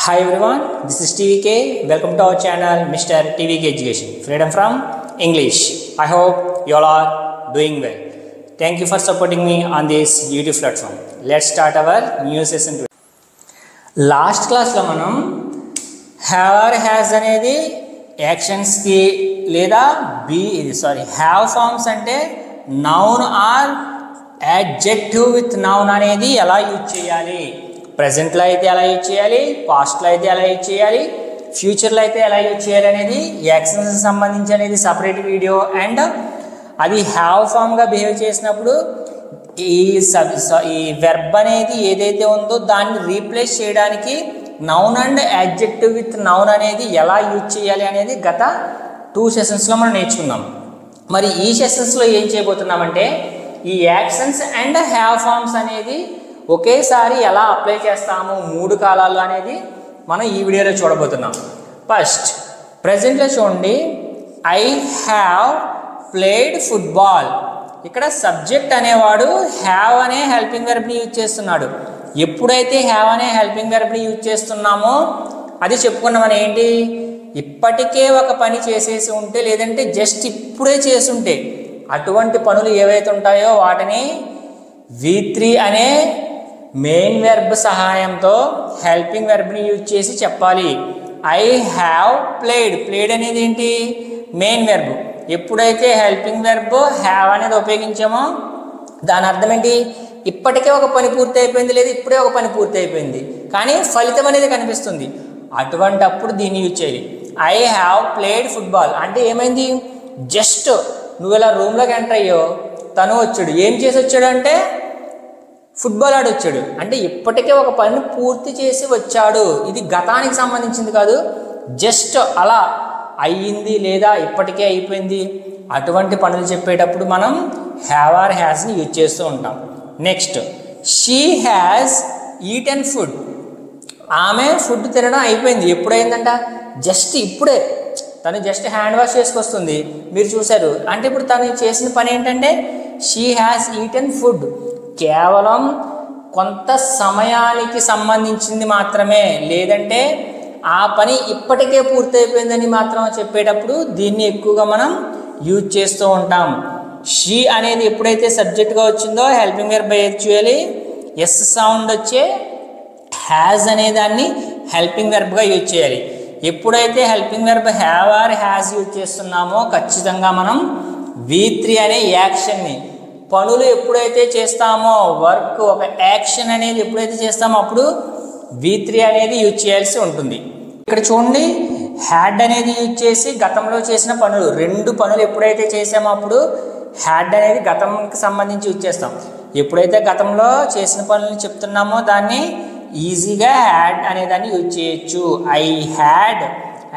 Hi everyone, this is TVK. Welcome to our channel, Mr. TVK Education. Freedom from English. I hope you all are doing well. Thank you for supporting me on this YouTube platform. Let's start our new session today. Last class lo manam have or has అనేది actions కి లేదా have forms అంటే noun or adjective with noun అనేది ఎలా use చేయాలి, ప్రెజెంట్లో అయితే ఎలా use చేయాలి, పాస్ట్లో అయితే ఎలా యూజ్ చేయాలి, ఫ్యూచర్లో అయితే ఎలా యూజ్ చేయాలి అనేది యాక్షన్స్కి సంబంధించి అనేది సపరేట్ వీడియో. అండ్ అది హ్యావ్ ఫామ్గా బిహేవ్ చేసినప్పుడు ఈ వెర్బ్ అనేది ఏదైతే ఉందో దాన్ని రీప్లేస్ చేయడానికి noun and adjective with noun అనేది ఎలా యూజ్ చేయాలి అనేది గత 2 సెషన్స్లో మనం నేర్చుకున్నాం. మరి ఈ సెషన్స్లో ఏం చేయబోతున్నామంటే ఈ యాక్షన్స్ అండ్ హ్యావ్ ఫామ్స్ అనేది ఒకేసారి ఎలా అప్లై చేస్తాము 3 కాలాలు అనేది మనం ఈ వీడియోలో చూడబోతున్నాం. ఫస్ట్ ప్రెజెంట్లో చూడండి, ఐ హ్యావ్ ప్లేడ్ ఫుట్బాల్. ఇక్కడ సబ్జెక్ట్ అనేవాడు హ్యావ్ అనే హెల్పింగ్ వెర్బ్ని యూజ్ చేస్తున్నాడు. ఎప్పుడైతే హ్యావ్ అనే హెల్పింగ్ వెర్బ్ని యూజ్ చేస్తున్నామో అది చెప్పుకున్నామని ఏంటి, ఇప్పటికే ఒక పని చేసేసి ఉంటే లేదంటే జస్ట్ ఇప్పుడే చేసుంటే అటువంటి పనులు ఏవైతే ఉంటాయో వాటిని V3 అనే మెయిన్ వెర్బ్ సహాయంతో హెల్పింగ్ వెర్బ్ని యూజ్ చేసి చెప్పాలి. ఐ హ్యావ్ ప్లేడ్ అనేది ఏంటి, మెయిన్ వెర్బ్. ఎప్పుడైతే హెల్పింగ్ వెర్బ్ హ్యావ్ అనేది ఉపయోగించామో దాని అర్థం ఏంటి, ఇప్పటికే ఒక పని పూర్తి అయిపోయింది లేదా ఇప్పుడే ఒక పని పూర్తి అయిపోయింది కానీ ఫలితం అనేది కనిపిస్తుంది. అటువంటి అప్పుడు దీన్ని యూజ్ చేయాలి. ఐ హ్యావ్ ప్లేడ్ ఫుట్బాల్ అంటే ఏమైంది, జస్ట్ నువ్వు ఇలా రూమ్లోకి ఎంటర్ అయ్యో తను వచ్చాడు, ఏం చేసి వచ్చాడు అంటే ఫుట్బాల్ ఆడొచ్చాడు. అంటే ఇప్పటికే ఒక పని పూర్తి చేసి వచ్చాడు. ఇది గతానికి సంబంధించింది కాదు, జస్ట్ అలా అయ్యింది లేదా ఇప్పటికే అయిపోయింది. అటువంటి పనులు చెప్పేటప్పుడు మనం హ్యావ్ ఆర్ హ్యాస్ని యూజ్ చేస్తూ ఉంటాం. Next she has eaten food. ఆమె ఫుడ్ తినడం అయిపోయింది. ఎప్పుడైందంట, జస్ట్ ఇప్పుడే. తను జస్ట్ హ్యాండ్ వాష్ చేసుకొస్తుంది, మీరు చూశారు. అంటే ఇప్పుడు తను చేసిన పని ఏంటంటే షీ హ్యాస్ ఈటెన్ ఫుడ్. కేవలం కొంత సమయానికి సంబంధించింది మాత్రమే, లేదంటే ఆ పని ఇప్పటికే పూర్తయిపోయిందని మాత్రం చెప్పేటప్పుడు దీన్ని ఎక్కువగా మనం యూజ్ చేస్తూ ఉంటాం. షీ అనేది ఎప్పుడైతే సబ్జెక్ట్గా వచ్చిందో హెల్పింగ్ వెర్బ్ ఏది చేయాలి, ఎస్ సౌండ్ వచ్చే హ్యాజ్ అనే దాన్ని హెల్పింగ్ వెర్బ్గా యూజ్ చేయాలి. ఎప్పుడైతే helping verb have or has use చేస్తున్నామో ఖచ్చితంగా మనం V3 అనే యాక్షన్ని, పనులు ఎప్పుడైతే చేస్తామో వర్క్ ఒక యాక్షన్ అనేది ఎప్పుడైతే చేస్తామో అప్పుడు V3 అనేది యూజ్ చేయాల్సి ఉంటుంది. ఇక్కడ చూడండి, హ్యాడ్ అనేది యూజ్ చేసి గతంలో చేసిన పనులు 2 పనులు ఎప్పుడైతే చేసామో అప్పుడు హ్యాడ్ అనేది గతంకి సంబంధించి యూజ్ చేస్తాం. ఎప్పుడైతే గతంలో చేసిన పనులను చెప్తున్నామో దాన్ని ఈజీగా హ్యాడ్ అనే దాన్ని యూజ్ చేయొచ్చు. ఐ హ్యాడ్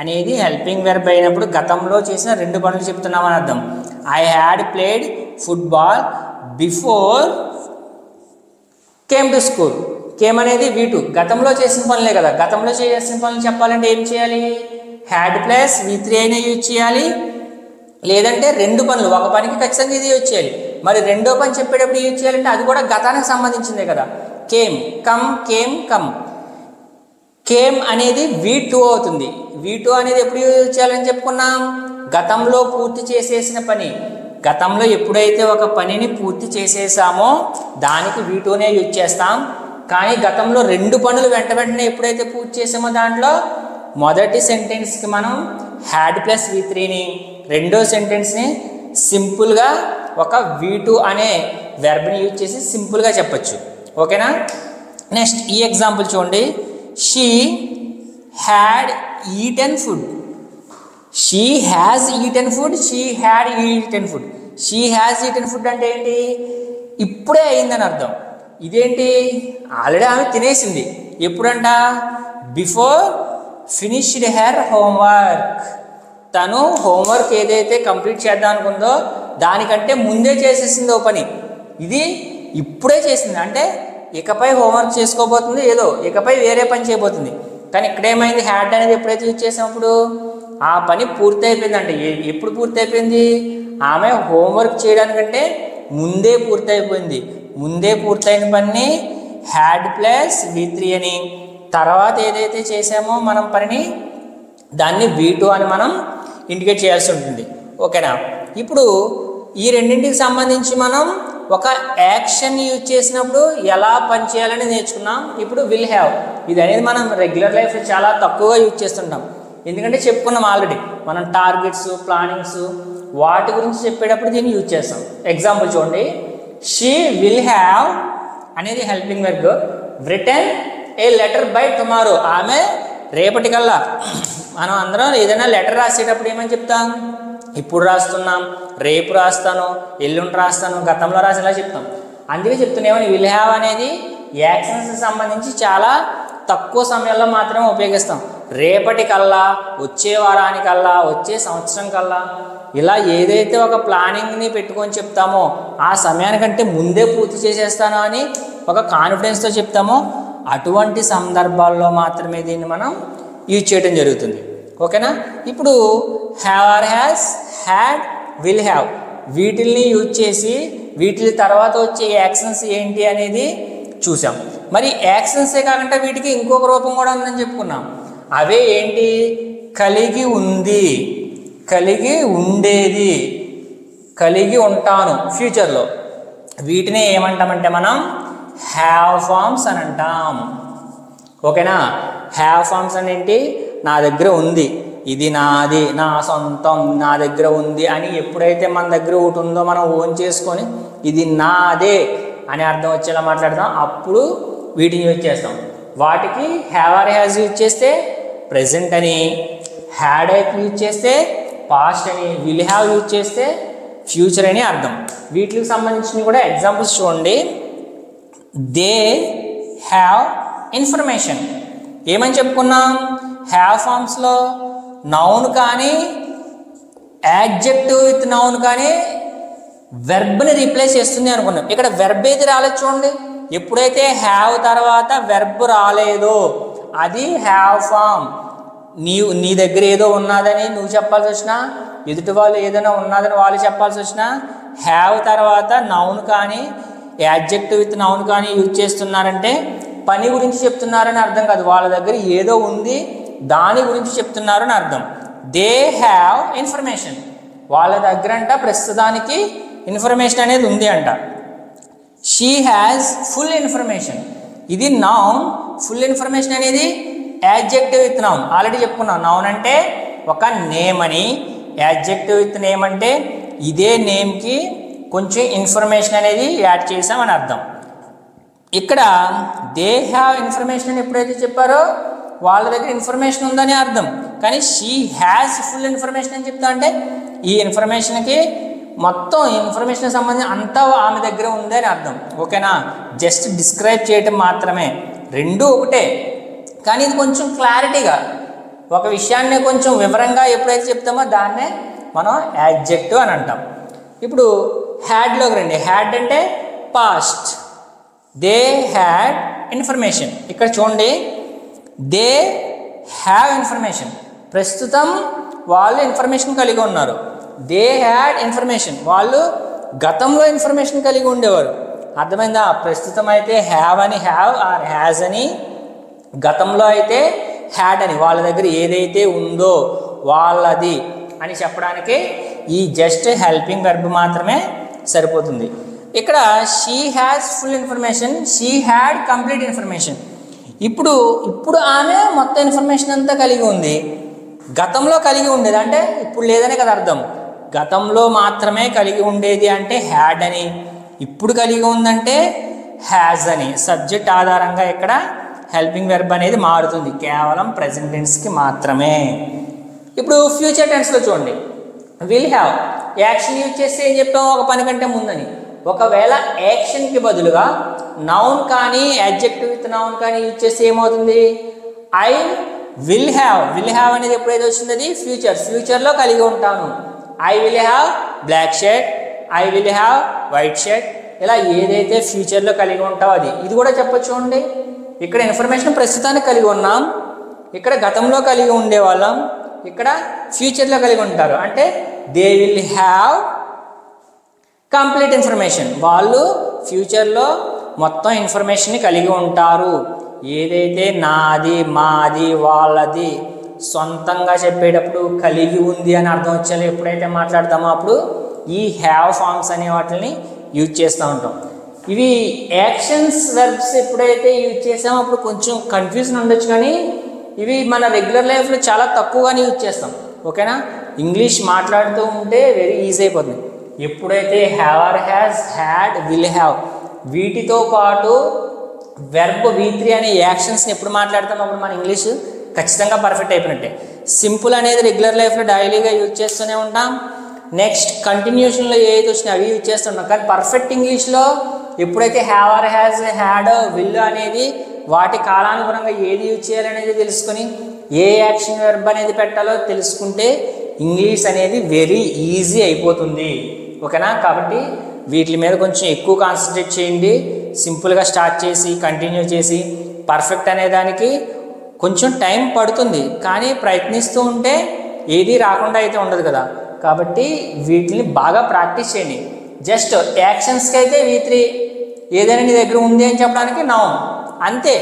అనేది హెల్పింగ్ వెర్బ్ అయినప్పుడు గతంలో చేసిన 2 పనులు చెప్తున్నామని అర్థం. I had played football before came to school. Came అనేది V2, గతంలో చేసిన పనులే కదా. గతంలో చేసిన పనులు చెప్పాలంటే ఏం చేయాలి, హ్యాడ్ ప్లస్ V3 అయినా యూజ్ చేయాలి, లేదంటే 2 పనులు, ఒక పనికి ఖచ్చితంగా ఇది యూజ్ చేయాలి. మరి రెండో పని చెప్పేటప్పుడు యూజ్ చేయాలంటే అది కూడా గతానికి సంబంధించిందే కదా. Came come. కేమ్ అనేది V2 అవుతుంది. V2 అనేది ఎప్పుడు యూజ్ చేయాలని చెప్పుకున్నాం, గతంలో పూర్తి చేసేసిన పని. గతంలో ఎప్పుడైతే ఒక పనిని పూర్తి చేసేసామో దానికి V2నే యూజ్ చేస్తాం. కానీ గతంలో 2 పనులు వెంటనే ఎప్పుడైతే పూర్తి చేసామో దాంట్లో మొదటి సెంటెన్స్కి మనం హ్యాడ్ ప్లస్ V3ని, రెండో సెంటెన్స్ని సింపుల్గా ఒక V2 అనే వెర్బ్ని యూజ్ చేసి సింపుల్గా చెప్పచ్చు. ఓకేనా. నెక్స్ట్ ఈ ఎగ్జాంపుల్ చూడండి, she had eaten food. She has eaten food, she had eaten food. She has eaten food అంటే ఏంటి, ఇప్పుడే అయిందని అర్థం. ఇదేంటి, ఆల్రెడీ ఆమె తినేసింది. ఎప్పుడంట, బిఫోర్ ఫినిష్డ్ హెర్ హోంవర్క్. తను హోంవర్క్ ఏదైతే కంప్లీట్ చేద్దాం అనుకుందో దానికంటే ముందే చేసేసింది ఓ పని. ఇది ఇప్పుడే చేసింది అంటే ఇకపై హోంవర్క్ చేసుకోబోతుంది, ఏదో ఇకపై వేరే పని చేయబోతుంది. కానీ ఇక్కడేమైంది, హ్యాడ్ అనేది ఎప్పుడైతే యూజ్ చేసినప్పుడు ఆ పని పూర్తి అయిపోయింది. అంటే ఎప్పుడు పూర్తి అయిపోయింది, ఆమె హోంవర్క్ చేయడానికంటే ముందే పూర్తి అయిపోయింది. ముందే పూర్తయిన పని హ్యాడ్ ప్లస్ V3 అని, తర్వాత ఏదైతే చేసామో మనం పనిని దాన్ని V2 అని మనం ఇండికేట్ చేయాల్సి ఉంటుంది. ఓకేనా? ఇప్పుడు ఈ రెండింటికి సంబంధించి మనం ఒక యాక్షన్ యూజ్ చేసినప్పుడు ఎలా పనిచేయాలని నేర్చుకున్నాం. ఇప్పుడు విల్ హ్యావ్ ఇది అనేది మనం రెగ్యులర్ లైఫ్లో చాలా తక్కువగా యూజ్ చేస్తుంటాం. ఎందుకంటే చెప్పుకున్నాం ఆల్రెడీ, మనం టార్గెట్స్, ప్లానింగ్స్ వాటి గురించి చెప్పేటప్పుడు దీన్ని యూజ్ చేస్తాం. ఎగ్జాంపుల్ చూడండి, షీ విల్ హ్యావ్ అనేది helping verb return A letter by tomorrow. ఆమె రేపటికల్లా, మనం అందరం ఏదైనా లెటర్ రాసేటప్పుడు ఏమని చెప్తాం? ఇప్పుడు రాస్తున్నాం, రేపు రాస్తాను, ఎల్లుండి రాస్తాను, గతంలో రాసేలా చెప్తాం. అందుకే చెప్తున్నామని విల్ హ్యావ్ అనేది యాక్షన్స్కి సంబంధించి చాలా తక్కువ సమయంలో మాత్రమే ఉపయోగిస్తాం. రేపటికల్లా, వచ్చే వారానికల్లా, వచ్చే సంవత్సరం కల్లా, ఇలా ఏదైతే ఒక ప్లానింగ్ని పెట్టుకొని చెప్తామో ఆ సమయానికంటే ముందే పూర్తి చేసేస్తాను అని ఒక కాన్ఫిడెన్స్తో చెప్తామో అటువంటి సందర్భాల్లో మాత్రమే దీన్ని మనం యూజ్ చేయడం జరుగుతుంది. ఓకేనా? ఇప్పుడు have or has, had, will have వీటిల్ని యూజ్ చేసి వీటి తర్వాత వచ్చే యాక్షన్స్ ఏంటి అనేది చూసాం. మరి యాక్షన్సే కాకుండా వీటికి ఇంకొక రూపం కూడా ఉందని చెప్పుకున్నాం. అవే ఏంటి? కలిగి ఉంది, కలిగి ఉండేది, కలిగి ఉంటాను ఫ్యూచర్లో. వీటిని ఏమంటామంటే మనం హ్యావ్ ఫార్మ్స్ అని అంటాం. ఓకేనా? హ్యావ్ ఫార్మ్స్ అని ఏంటి? నా దగ్గర ఉంది, ఇది నాది, నా సొంతం, నా దగ్గర ఉంది అని ఎప్పుడైతే మన దగ్గర ఒకటి ఉందో మనం ఓన్ చేసుకొని ఇది నాదే అని అర్థం వచ్చేలా మాట్లాడతాం, అప్పుడు వీటిని యూజ్ చేస్తాం. వాటికి హ్యావ్ ఆర్ హ్యాస్ యూజ్ చేస్తే ప్రెజెంట్ అని, హ్యాడ్ యూజ్ చేస్తే పాస్ట్ అని, విల్ హ్యావ్ యూజ్ చేస్తే ఫ్యూచర్ అని అర్థం. వీటికి సంబంధించిన కూడా ఎగ్జాంపుల్స్ చూడండి. They have information. ఏమని చెప్పుకున్నాం? హ్యావ్ ఫార్మ్స్లో నౌన్ కానీ యాడ్జెక్టివ్ విత్ నౌన్ కానీ వెర్బ్ని రీప్లేస్ చేస్తుంది అనుకున్నాం. ఇక్కడ వెర్బ్ ఏది రాలేదు చూడండి. ఎప్పుడైతే హ్యావ్ తర్వాత వెర్బ్ రాలేదో అది హ్యావ్ ఫార్మ్. నీ దగ్గర ఏదో ఉన్నదని నువ్వు చెప్పాల్సి వచ్చినా, ఎదుటి వాళ్ళు ఏదైనా ఉన్నదని వాళ్ళు చెప్పాల్సి వచ్చినా, హ్యావ్ తర్వాత నౌన్ కానీ యాడ్జెక్టివ్ విత్ నౌన్ కానీ యూజ్ చేస్తున్నారంటే పని గురించి చెప్తున్నారని అర్థం కాదు, వాళ్ళ దగ్గర ఏదో ఉంది దాని గురించి చెప్తున్నారని అర్థం. They have information. వాళ్ళ దగ్గర అంట ప్రస్తుతానికి ఇన్ఫర్మేషన్ అనేది ఉంది అంట. She has full information. ఇది నౌన్. ఫుల్ ఇన్ఫర్మేషన్ అనేది యాడ్జెక్టివ్ విత్ నౌన్. ఆల్రెడీ చెప్పుకున్నాం, నౌన్ అంటే ఒక నేమ్ అని, యాడ్జెక్టివ్ విత్ నేమ్ అంటే ఇదే నేమ్కి కొంచెం ఇన్ఫర్మేషన్ అనేది యాడ్ చేసామని అర్థం. ఇక్కడ దే హ్యావ్ ఇన్ఫర్మేషన్ అని ఎప్పుడైతే చెప్పారో వాళ్ళ దగ్గర ఇన్ఫర్మేషన్ ఉందని అర్థం. కానీ షీ హ్యాస్ ఫుల్ ఇన్ఫర్మేషన్ అని చెప్తా అంటే ఈ ఇన్ఫర్మేషన్కి మొత్తం ఇన్ఫర్మేషన్ సంబంధించి అంతా ఆమె దగ్గర ఉందని అర్థం. ఓకేనా? జస్ట్ డిస్క్రైబ్ చేయటం మాత్రమే, రెండూ ఒకటే. కానీ ఇది కొంచెం క్లారిటీగా ఒక విషయాన్ని కొంచెం వివరంగా ఎప్పుడైతే చెప్తామో దాన్నే మనం యాడ్జెక్టివ్ అని అంటాం. ఇప్పుడు హ్యాడ్లోకి రండి. హ్యాడ్ అంటే పాస్ట్. They had information. ఇక్కడ చూడండి, దే హ్యావ్ ఇన్ఫర్మేషన్. ప్రస్తుతం వాళ్ళు ఇన్ఫర్మేషన్ కలిగి ఉన్నారు. They had information. వాళ్ళు గతంలో ఇన్ఫర్మేషన్ కలిగి ఉండేవారు. అర్థమైందా? ప్రస్తుతం అయితే హ్యావ్ అని, హ్యావ్ ఆర్ హ్యాజ్ అని, గతంలో అయితే హ్యాడ్ అని, వాళ్ళ దగ్గర ఏదైతే ఉందో వాళ్ళది అని చెప్పడానికి ఈ జస్ట్ హెల్పింగ్ వెర్బ్ మాత్రమే సరిపోతుంది. ఇక్కడ she has full information, she had complete information. ఇప్పుడు ఆమె మొత్తం ఇన్ఫర్మేషన్ అంతా కలిగి ఉంది. గతంలో కలిగి ఉండేది అంటే ఇప్పుడు లేదనే కదా అర్థం. గతంలో మాత్రమే కలిగి ఉండేది అంటే హ్యాడ్ అని, ఇప్పుడు కలిగి ఉందంటే హ్యాజ్ అని. సబ్జెక్ట్ ఆధారంగా ఇక్కడ హెల్పింగ్ వెర్బ్ అనేది మారుతుంది, కేవలం ప్రెజెంట్ టెన్స్కి మాత్రమే. ఇప్పుడు ఫ్యూచర్ టెన్స్లో చూడండి, విల్ హ్యావ్ యాక్షన్ యూజ్ చేస్తే ఏం చెప్పాము? ఒక పని కంటే ముందని. ఒకవేళ యాక్షన్కి బదులుగా నౌన్ కానీ యాడ్జెక్టివ్ విత్ నౌన్ కానీ యూజ్ చేస్తే ఏమవుతుంది? I will have. Will have అనేది ఎప్పుడైతే వచ్చింది అది ఫ్యూచర్లో కలిగి ఉంటాను. I will have black shirt, I will have white shirt. ఇలా ఏదైతే ఫ్యూచర్లో కలిగి ఉంటావో అది. ఇది కూడా చెప్పచ్చు చూడండి. ఇక్కడ ఇన్ఫర్మేషన్ ప్రస్తుతానికి కలిగి ఉన్నాం, ఇక్కడ గతంలో కలిగి ఉండేవాళ్ళం, ఇక్కడ ఫ్యూచర్లో కలిగి ఉంటారు. అంటే they will have complete information. వాళ్ళు ఫ్యూచర్లో మొత్తం ఇన్ఫర్మేషన్ని కలిగి ఉంటారు. ఏదైతే నాది, మాది, వాళ్ళది సొంతంగా చెప్పేటప్పుడు కలిగి ఉంది అని అర్థం వచ్చేలా ఎప్పుడైతే మాట్లాడతామో అప్పుడు ఈ హ్యావ్ ఫార్మ్స్ అనే వాటిని యూజ్ చేస్తూ ఉంటాం. ఇవి యాక్షన్స్ వెర్బ్స్ ఎప్పుడైతే యూజ్ చేసామో అప్పుడు కొంచెం కన్ఫ్యూజన్ ఉండొచ్చు, కానీ ఇవి మన రెగ్యులర్ లైఫ్లో చాలా తక్కువగానే యూజ్ చేస్తాం. ఓకేనా? ఇంగ్లీష్ మాట్లాడుతూ ఉంటే వెరీ ఈజీ అయిపోతుంది. ఎప్పుడైతే have or has, had, will have వీటితో పాటు వెర్బ్ V3 అనే యాక్షన్స్ని ఎప్పుడు మాట్లాడతాం అప్పుడు మన ఇంగ్లీష్ ఖచ్చితంగా పర్ఫెక్ట్ అయిపోయినట్టే. సింపుల్ అనేది రెగ్యులర్ లైఫ్లో డైలీగా యూజ్ చేస్తూనే ఉంటాం. నెక్స్ట్ కంటిన్యూషన్లో ఏది వచ్చినా అవి యూజ్ చేస్తుంటాం. కానీ పర్ఫెక్ట్ ఇంగ్లీష్లో ఎప్పుడైతే have or has, had, will అనేది వాటి కాలానుగుణంగా ఏది యూజ్ చేయాలనేది తెలుసుకొని ఏ యాక్షన్ వెర్బ్ అనేది పెట్టాలో తెలుసుకుంటే ఇంగ్లీష్ అనేది వెరీ ఈజీ అయిపోతుంది. ఓకేనా? కాబట్టి వీటి మీద కొంచెం ఎక్కువ కాన్సన్ట్రేట్ చేయండి. సింపుల్గా స్టార్ట్ చేసి కంటిన్యూ చేసి పర్ఫెక్ట్ అనే దానికి కొంచెం టైం పడుతుంది, కానీ ప్రయత్నిస్తూ ఉంటే ఏది రాకుండా అయితే ఉండదు కదా. కాబట్టి వీటిని బాగా ప్రాక్టీస్ చేయండి. జస్ట్ యాక్షన్స్కి అయితే V3 ఏదైనా నీ దగ్గర ఉంది అని చెప్పడానికి నౌన్ అంతే.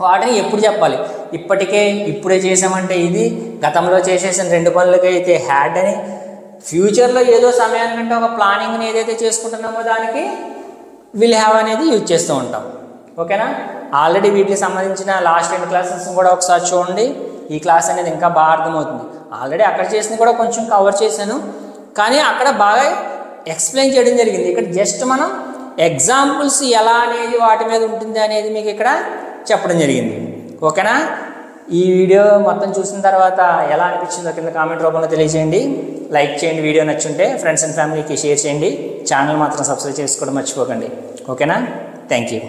వాటిని ఎప్పుడు చెప్పాలి? ఇప్పుడే చేసామంటే ఇది, గతంలో చేసేసిన 2 పనులకి అయితే హ్యాడ్ అని, ఫ్యూచర్లో ఏదో సమయానికంటే ఒక ప్లానింగ్ని ఏదైతే చేసుకుంటున్నామో దానికి విల్ హ్యావ్ అనేది యూజ్ చేస్తూ ఉంటాం. ఓకేనా? ఆల్రెడీ వీటికి సంబంధించిన లాస్ట్ 2 క్లాసెస్ కూడా ఒకసారి చూడండి. ఈ క్లాస్ అనేది ఇంకా బాగా అర్థమవుతుంది. ఆల్రెడీ అక్కడ చేసింది కూడా కొంచెం కవర్ చేశాను, కానీ అక్కడ బాగా ఎక్స్ప్లెయిన్ చేయడం జరిగింది. ఇక్కడ జస్ట్ మనం ఎగ్జాంపుల్స్ ఎలా అనేది వాటి మీద ఉంటుంది అనేది మీకు ఇక్కడ చెప్పడం జరిగింది. ఓకేనా? ఈ వీడియో మొత్తం చూసిన తర్వాత ఎలా అనిపించిందో కింద కామెంట్ రూపంలో తెలియజేయండి. లైక్ చేయండి, వీడియో నచ్చుంటే ఫ్రెండ్స్ అండ్ ఫ్యామిలీకి షేర్ చేయండి. ఛానల్ మాత్రం సబ్స్క్రైబ్ చేసుకోవడం మర్చిపోకండి. ఓకేనా? Thank you.